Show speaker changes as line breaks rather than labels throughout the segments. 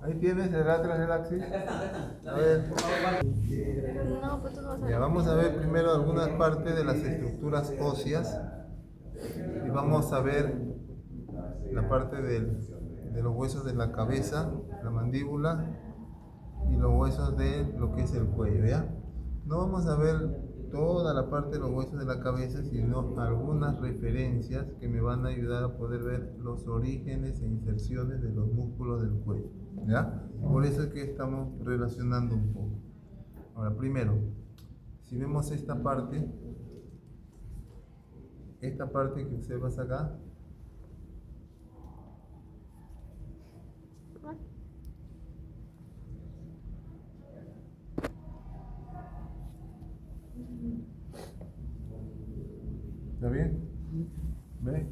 Ahí tienes el atlas del axis.
Acá están.
A ver.
No, pues tú no vas a
Ya vamos a ver primero algunas partes de las estructuras óseas y vamos a ver la parte de los huesos de la cabeza, la mandíbula y los huesos de lo que es el cuello, ¿ya? No vamos a ver toda la parte de los huesos de la cabeza, sino algunas referencias que me van a ayudar a poder ver los orígenes e inserciones de los músculos del cuello, ¿ya? Por eso es que estamos relacionando un poco. Ahora, primero, si vemos esta parte que observas acá, ¿está bien? ¿Ve?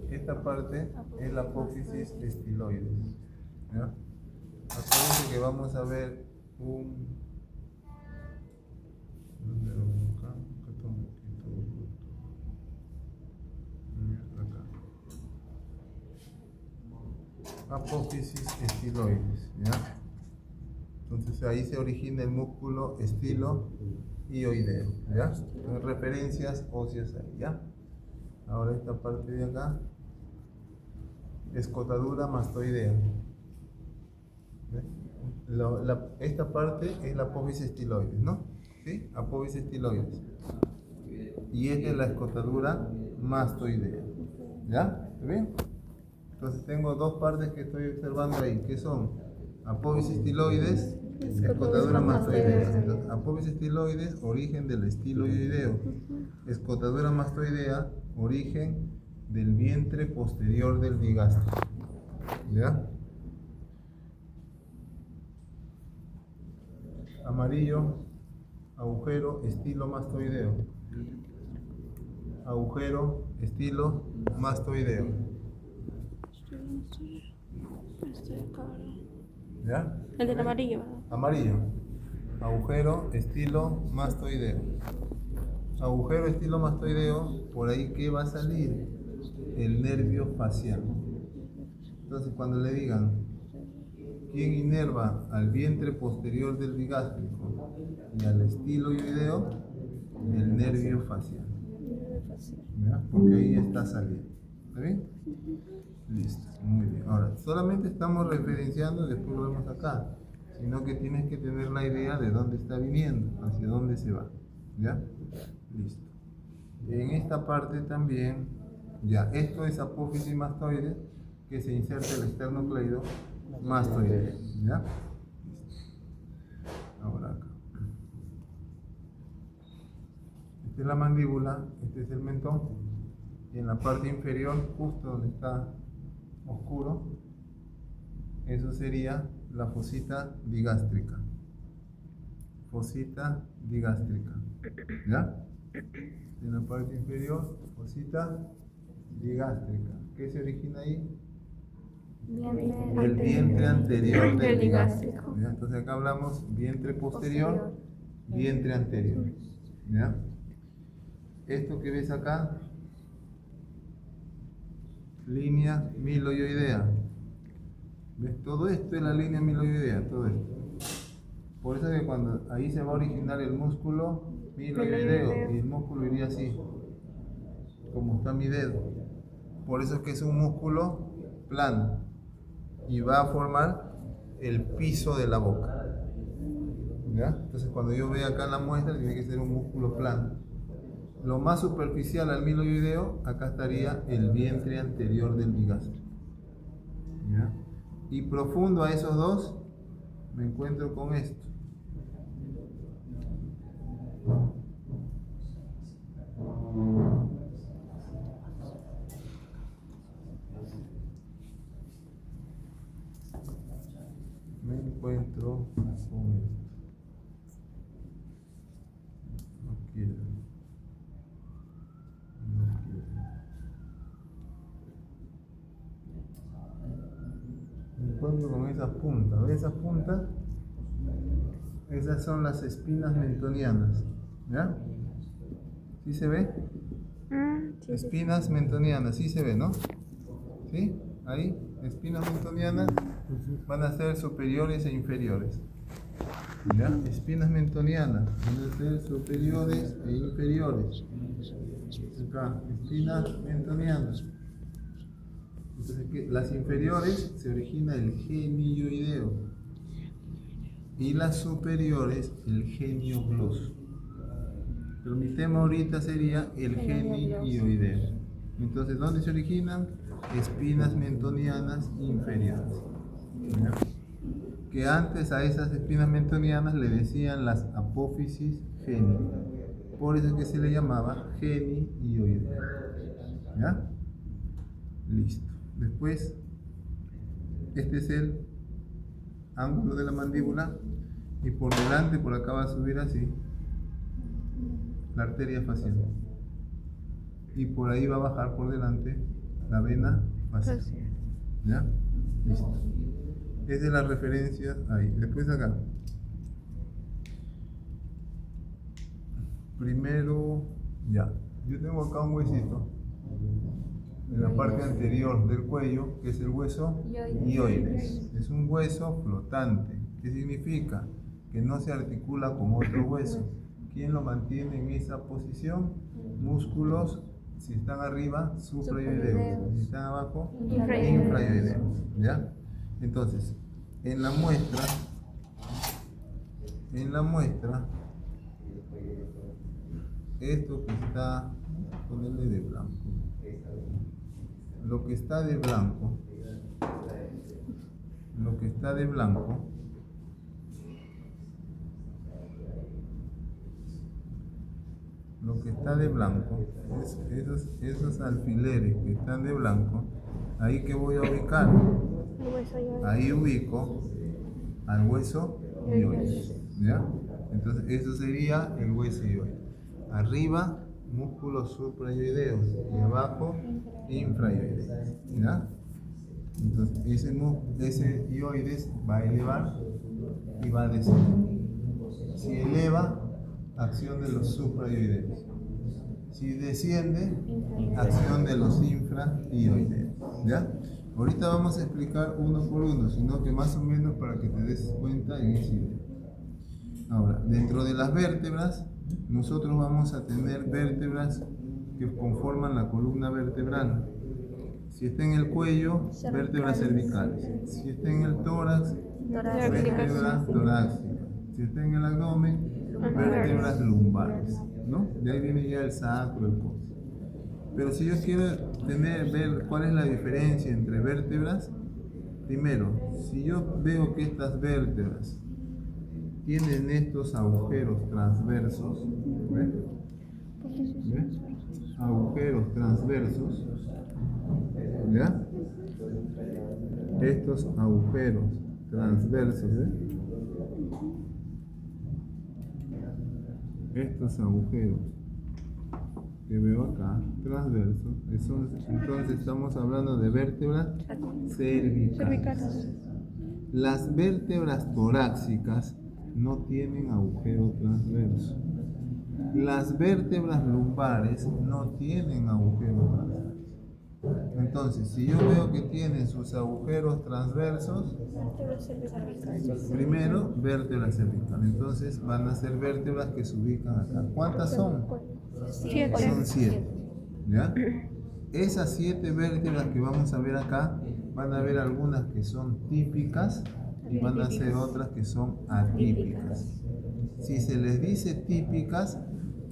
Esta parte es la apófisis estiloides, ¿ya? Acuérdense que vamos a ver un... ¿Dónde lo vemos acá? Acá está un poquito. Acá. Apófisis estiloides, ¿ya? Entonces ahí se origina el músculo estilo y oideo, ¿ya? Entonces, referencias óseas ahí, ¿ya? Ahora esta parte de acá, escotadura mastoidea. ¿Ve? Esta parte es la apófisis estiloides, ¿no? ¿Sí? Apófisis estiloides. Y esta es la escotadura mastoidea, ¿ya? ¿Está bien? Entonces tengo dos partes que estoy observando ahí, que son apófisis estiloides, escotadura mastoidea. Entonces, apófisis estiloides, origen del estiloideo. Escotadura mastoidea, origen del vientre posterior del digastro. ¿Ya? Amarillo, agujero, estilo mastoideo. Agujero, estilo mastoideo. ¿Ya?
El del amarillo, ¿verdad?
Amarillo. Agujero, estilo mastoideo. Agujero, estilo mastoideo, por ahí que va a salir el nervio facial. Entonces cuando le digan quién inerva al vientre posterior del digástrico y al estiloideo, el nervio facial. ¿Ya? Porque ahí está saliendo. ¿Está bien? Listo, muy bien. Ahora, solamente estamos referenciando, después lo vemos acá, sino que tienes que tener la idea de dónde está viniendo, hacia dónde se va. ¿Ya? Listo. En esta parte también, ya, esto es apófisis mastoide, que se inserta el esternocleido mastoide. ¿Ya? Listo. Ahora acá. Esta es la mandíbula, este es el mentón, y en la parte inferior, justo donde está oscuro, eso sería la fosita digástrica. Fosita digástrica. ¿Ya? En la parte inferior, fosita digástrica. ¿Qué se origina ahí? El vientre anterior del digástrico. ¿Ya? Entonces acá hablamos vientre posterior, vientre anterior. ¿Ya? Esto que ves acá, línea miloioidea. ¿Ves? Todo esto es la línea miloioidea, todo esto. Por eso es que cuando ahí se va a originar el músculo miloioideo y el músculo iría así, como está mi dedo. Por eso es que es un músculo plano y va a formar el piso de la boca. ¿Ya? Entonces cuando yo vea acá la muestra tiene que ser un músculo plano. Lo más superficial al miloioideo, acá estaría el vientre anterior del digastro. ¿Ya? Y profundo a esos dos, me encuentro con esto. Me encuentro con esto. No quiero. Me encuentro con esas puntas. ¿Ves esas puntas? Esas son las espinas mentonianas. ¿Ya? ¿Sí se ve?
Sí,
Espinas mentonianas, sí se ve, ¿no? ¿Sí? Ahí, espinas mentonianas. van a ser superiores e inferiores. ¿Ya? Espinas mentonianas van a ser superiores e inferiores. Acá, espinas mentonianas. Entonces, las inferiores se origina el genioideo y las superiores el genioglosio. Pero mi tema ahorita sería el genioideo. Entonces, ¿dónde se originan? Espinas mentonianas inferiores. ¿Ya? Que antes a esas espinas mentonianas le decían las apófisis geni. Por eso es que se le llamaba genioideo. ¿Ya? Listo. Después, este es el ángulo de la mandíbula y por delante, por acá va a subir así la arteria facial y por ahí va a bajar por delante la vena facial. ¿Ya? Listo. Esa es la referencia ahí. Después acá. Primero, ya. Yo tengo acá un huesito en la parte anterior del cuello, que es el hueso hioides. Es un hueso flotante. ¿Qué significa? Que no se articula con otro hueso. ¿Quién lo mantiene en esa posición? Músculos, si están arriba, suprayoideos. Si están abajo, infrayoideos. ¿Ya? Entonces, en la muestra, esto que está, ponerle de blanco. Lo que está de blanco, esos alfileres que están de blanco, ahí que voy a ubicar, ahí ubico al hueso hioides, ¿ya? Entonces eso sería el hueso hioides. Arriba, músculos suprayoideos y abajo, infrayoideos, ¿ya? Entonces ese hioides va a elevar y va a descender. Si eleva, acción de los suprayoideos. Si desciende, acción de los infrayoideos. ¿Ya? Ahorita vamos a explicar uno por uno, sino que más o menos para que te des cuenta en esa idea. Ahora, dentro de las vértebras, nosotros vamos a tener vértebras que conforman la columna vertebral. Si está en el cuello, vértebras cervicales. Si está en el tórax, vértebras torácicas. Si está en el abdomen, vértebras lumbares, ¿no? De ahí viene ya el sacro, el coxis. Pero si yo quiero ver cuál es la diferencia entre vértebras, primero, si yo veo que estas vértebras tienen estos agujeros transversos, ¿ves? ¿Ves? Agujeros transversos, ¿ya? Estos agujeros transversos, ¿ves? Estos agujeros que veo acá, transversos, entonces estamos hablando de vértebras cervicales. Las vértebras torácicas no tienen agujero transverso. Las vértebras lumbares no tienen agujero transverso. Entonces, si yo veo que tienen sus agujeros transversos, primero, vértebras cervicales. Entonces, van a ser vértebras que se ubican acá. ¿Cuántas son?
7.
Son 7. ¿Ya? Esas 7 vértebras que vamos a ver acá, van a haber algunas que son típicas y van a ser otras que son atípicas. Si se les dice típicas,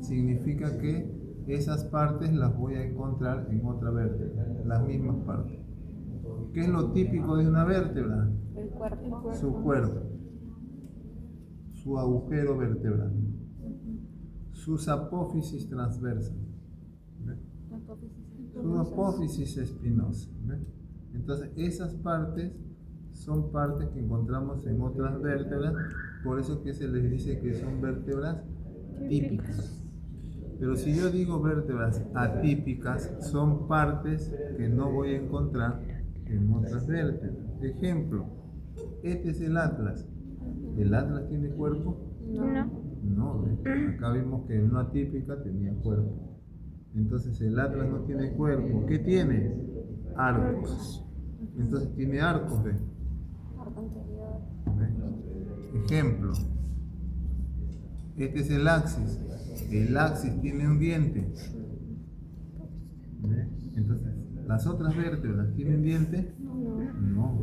significa que esas partes las voy a encontrar en otra vértebra, las mismas partes. ¿Qué es lo típico de una vértebra?
El cuerpo.
Su cuerpo, su agujero vertebral, sus apófisis transversas, ¿ve? Su apófisis espinosa, ¿ve? Entonces esas partes son partes que encontramos en otras vértebras, por eso que se les dice que son vértebras típicas. Pero si yo digo vértebras atípicas, son partes que no voy a encontrar en otras vértebras. Ejemplo, este es el atlas. ¿El atlas tiene cuerpo?
No.
No, ¿ve? Acá vimos que el no atípica tenía cuerpo. Entonces el atlas no tiene cuerpo. ¿Qué tiene? Arcos. Entonces tiene arcos, ¿ve?
anterior.
¿Ve? Ejemplo. Este es el axis. El axis tiene un diente. ¿Ve? Entonces, ¿las otras vértebras tienen diente? No.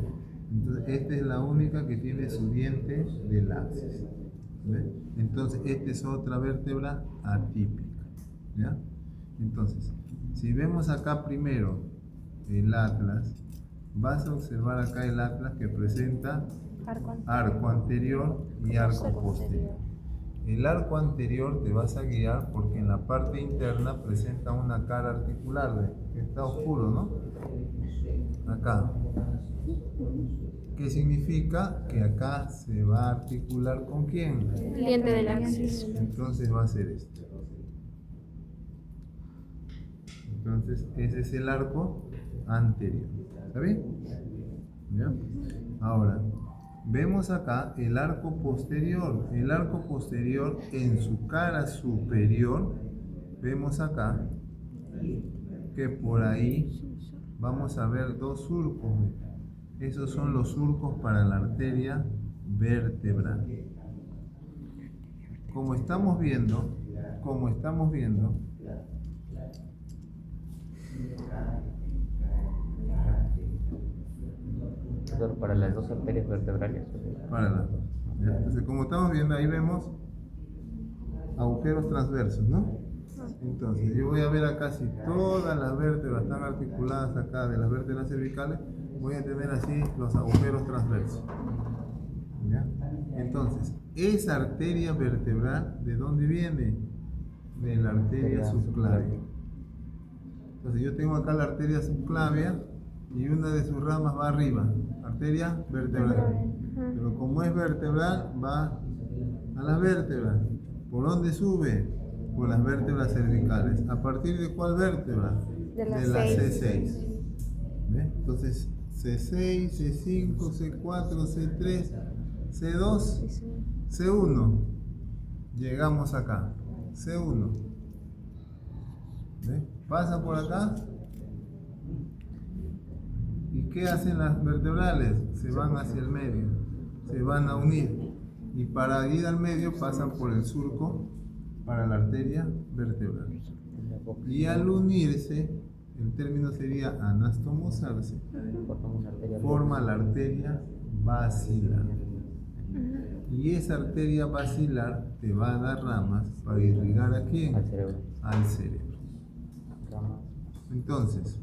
Entonces, esta es la única que tiene su diente del axis. ¿Ve? Entonces, esta es otra vértebra atípica. ¿Ya? Entonces, si vemos acá primero el atlas, vas a observar acá el atlas que presenta arco anterior y arco posterior. El arco anterior te vas a guiar porque en la parte interna presenta una cara articular, ¿ve? Que está oscuro, ¿no? Acá. ¿Qué significa? Que acá se va a articular ¿con quién?
El diente del axis.
Entonces va a ser este. Entonces ese es el arco anterior. ¿Está bien? ¿Ya? Ahora, vemos acá el arco posterior. El arco posterior en su cara superior, vemos acá que por ahí vamos a ver dos surcos. Esos son los surcos para la arteria vertebral. Como estamos viendo,
para las dos arterias vertebrales.
para las dos. ¿Ya? Entonces, como estamos viendo, ahí vemos agujeros transversos, ¿no? Entonces, yo voy a ver acá si todas las vértebras están articuladas acá de las vértebras cervicales, voy a tener así los agujeros transversos. ¿Ya? Entonces, esa arteria vertebral, ¿de dónde viene? De la arteria subclavia. Entonces, yo tengo acá la arteria subclavia y una de sus ramas va arriba, arteria vertebral. Pero como es vertebral, va a las vértebras. ¿Por dónde sube? Por las vértebras cervicales. ¿A partir de cuál vértebra?
De la
C6. ¿Ve? Entonces, C6, C5, C4, C3, C2, C1. Llegamos acá. C1. ¿Ve? Pasa por acá. ¿Y qué hacen las vertebrales? Se van hacia el medio. Se van a unir. Y para ir al medio pasan por el surco para la arteria vertebral. Y al unirse, el término sería anastomosarse, forma la arteria basilar. Y esa arteria basilar te va a dar ramas para irrigar ¿a quién?
Al cerebro.
Al cerebro. Entonces,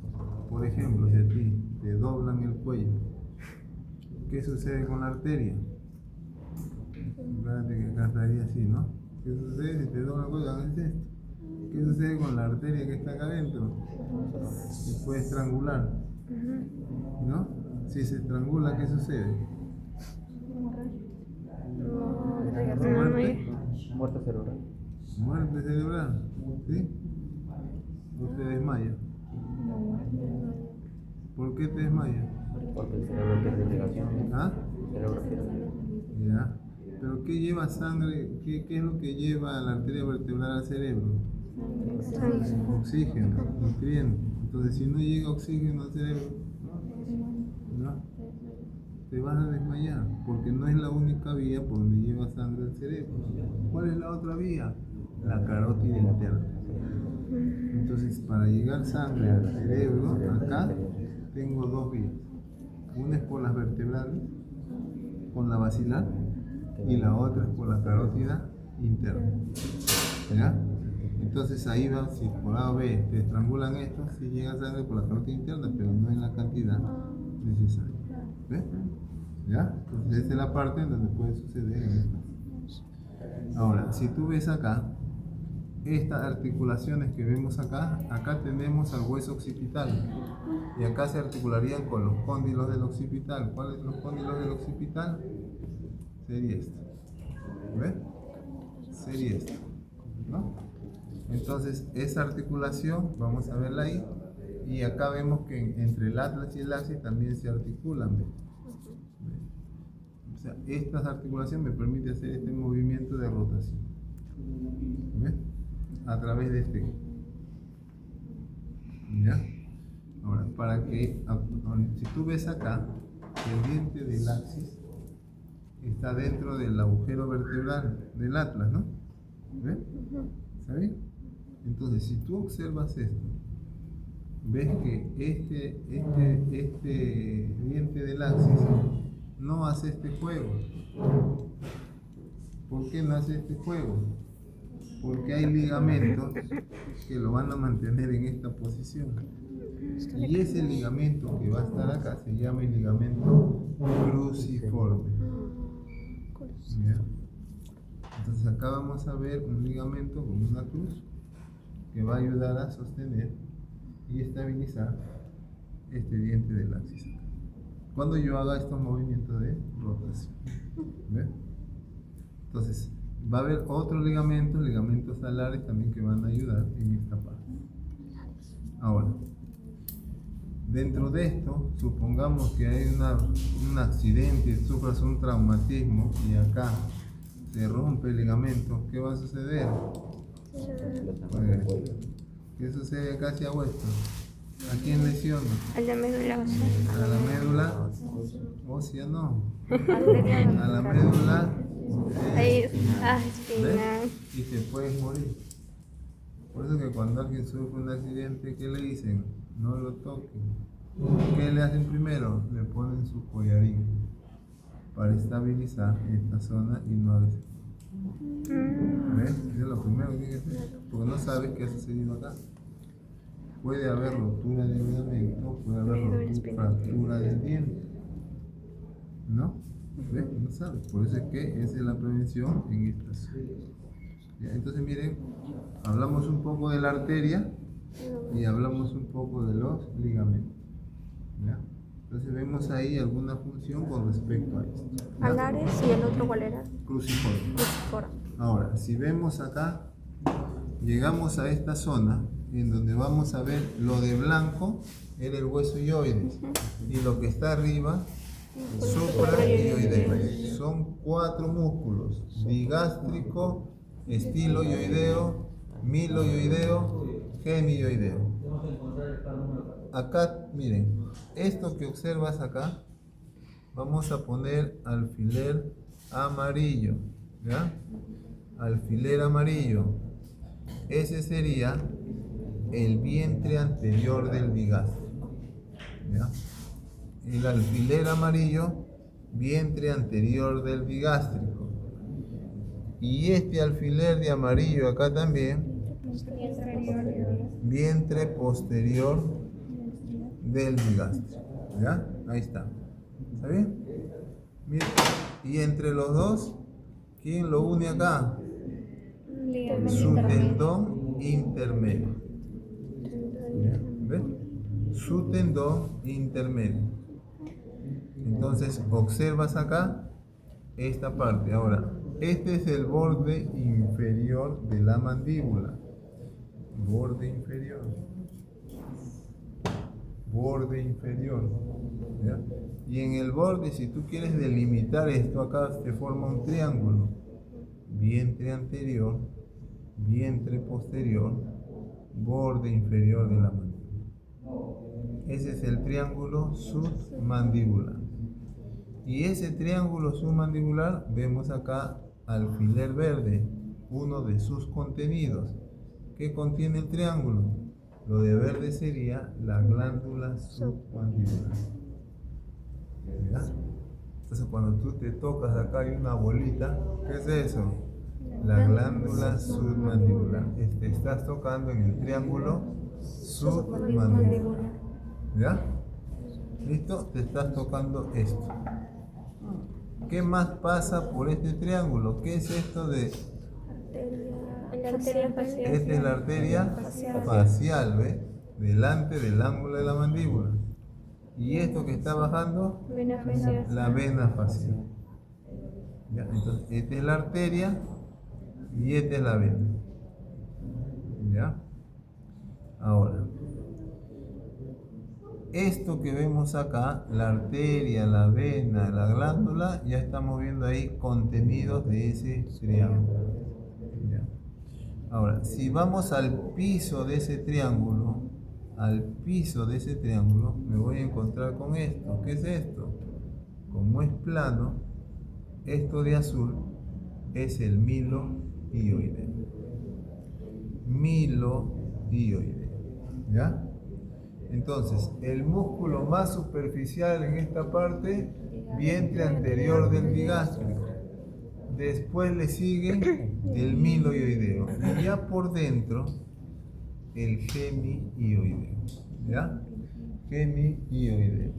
por ejemplo, si a ti te doblan el cuello, ¿qué sucede con la arteria? Espérate que acá estaría así, ¿no? ¿Qué sucede si te doblan el cuello? ¿Haces esto? ¿Qué sucede con la arteria que está acá adentro? Se puede estrangular, ¿no? Si se estrangula, ¿qué sucede?
Muerte cerebral.
Muerte cerebral, ¿sí? ¿O te desmaya? ¿Por qué te desmaya?
Porque el cerebro pierde irrigación.
¿Ah?
El cerebro pierde.
Ya. ¿Pero qué lleva sangre? ¿Qué es lo que lleva la arteria vertebral al cerebro? Oxígeno, nutrientes. Entonces, si no llega oxígeno al cerebro, ¿no? Te vas a desmayar, porque no es la única vía por donde lleva sangre al cerebro. ¿Cuál es la otra vía? La carótida interna. Entonces, para llegar sangre al cerebro, acá tengo dos vías. Una es por las vertebrales, con la basilar, y la otra es por la carótida interna. ¿Ya? Entonces ahí va, si por A o B te estrangulan esto, si llega sangre por la carótida interna, pero no en la cantidad necesaria. ¿Ves? ¿Ya? Entonces esa es la parte en donde puede suceder en esto. Ahora, si tú ves acá, estas articulaciones que vemos acá, acá tenemos al hueso occipital y acá se articularían con los cóndilos del occipital. ¿Cuáles son los cóndilos del occipital? Sería esto. ¿Ves? Sería esto, ¿no? Entonces esa articulación, vamos a verla ahí, y acá vemos que entre el atlas y el axis también se articulan. ¿Ves? O sea, esta articulación me permite hacer este movimiento de rotación. ¿Ves? A través de este. ¿Ya? Ahora, para que, si tú ves acá, el diente del axis está dentro del agujero vertebral del atlas, ¿no? ¿Ves? ¿Está bien? Entonces, si tú observas esto, ves que este diente del axis no hace este juego. ¿Por qué no hace este juego? Porque hay ligamentos que lo van a mantener en esta posición. Y ese ligamento que va a estar acá se llama el ligamento cruciforme. ¿Ya? Entonces acá vamos a ver un ligamento con una cruz que va a ayudar a sostener y estabilizar este diente del axis. Cuando yo haga estos movimientos de rotación. ¿Ves? Entonces, va a haber otros ligamentos alares también que van a ayudar en esta parte. Ahora, dentro de esto, supongamos que hay un accidente, sufras un traumatismo y acá se rompe el ligamento, ¿qué va a suceder? Pues, ¿qué sucede acá hacia hueso? ¿A quién lesiona?
A la médula ósea.
A la médula ósea, no. A la médula
Ahí,
¿ves?
espina.
Y te puedes morir. Por eso que cuando alguien sufre un accidente, ¿qué le dicen? No lo toquen. ¿Qué le hacen primero? Le ponen su collarín para estabilizar esta zona y no hagas. ¿Ves? Eso es lo primero que tienes que hacer. Porque no sabes qué ha sucedido acá. Puede haber rotura del ligamento, puede haber fractura del diente. ¿No? ¿Ves? No sabes. Por eso es que esa es la prevención en esta zona. ¿Ya? Entonces miren, hablamos un poco de la arteria y hablamos un poco de los ligamentos. ¿Ya? Entonces vemos ahí alguna función con respecto a esto. ¿Ya?
Alares y el otro cuál era.
Cruciforme.
Cruciforme.
Ahora, si vemos acá, llegamos a esta zona en donde vamos a ver lo de blanco era el hueso hioides y lo que está arriba supraioideo. Son 4 músculos: digástrico, estiloioideo, miloioideo, genioideo. Acá, miren, esto que observas acá, vamos a poner alfiler amarillo, ¿ya? Alfiler amarillo. Ese sería el vientre anterior del digástrico, ¿ya? El alfiler amarillo, vientre anterior del digástrico. Y este alfiler de amarillo acá también, vientre posterior del digástrico, ¿ya? Ahí está. ¿Está bien? Miren, y entre los dos, ¿quién lo une acá? Su tendón intermedio. ¿Ves? Su tendón intermedio. Entonces observas acá esta parte. Ahora, este es el borde inferior de la mandíbula. Borde inferior. Borde inferior. ¿Ya? Y en el borde, si tú quieres delimitar esto, acá se forma un triángulo. Vientre anterior, vientre posterior, borde inferior de la mandíbula. Ese es el triángulo submandibular. Y ese triángulo submandibular, vemos acá alfiler verde, uno de sus contenidos. ¿Qué contiene el triángulo? Lo de verde sería la glándula submandibular. ¿Ya? Entonces cuando tú te tocas acá hay una bolita, ¿qué es eso? La glándula submandibular. Estás tocando en el triángulo submandibular. ¿Ya? ¿Listo? Te estás tocando esto. ¿Qué más pasa por este triángulo? ¿Qué es esto de...?
La arteria facial.
Esta es la arteria facial, ¿ves? Delante del ángulo de la mandíbula. Y esto que está bajando,
Vena facial.
la vena facial. ¿Ya? Entonces, esta es la arteria y esta es la vena. ¿Ya? Ahora, esto que vemos acá, la arteria, la vena, la glándula, ya estamos viendo ahí contenidos de ese triángulo. ¿Ya? Ahora, si vamos al piso de ese triángulo, me voy a encontrar con esto. ¿Qué es esto? Como es plano, esto de azul es el milohioideo. Milohioideo. ¿Ya? Entonces, el músculo más superficial en esta parte, vientre anterior del digástrico. Después le sigue el milohioideo. Y ya por dentro, el gemihioideo. ¿Ya? Gemihioideo.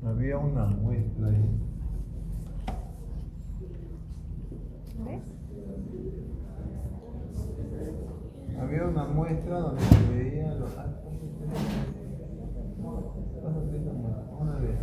Había una muestra ahí.
¿Ves?
Había una muestra donde se veía los actos. Pásate esa muestra, una vez.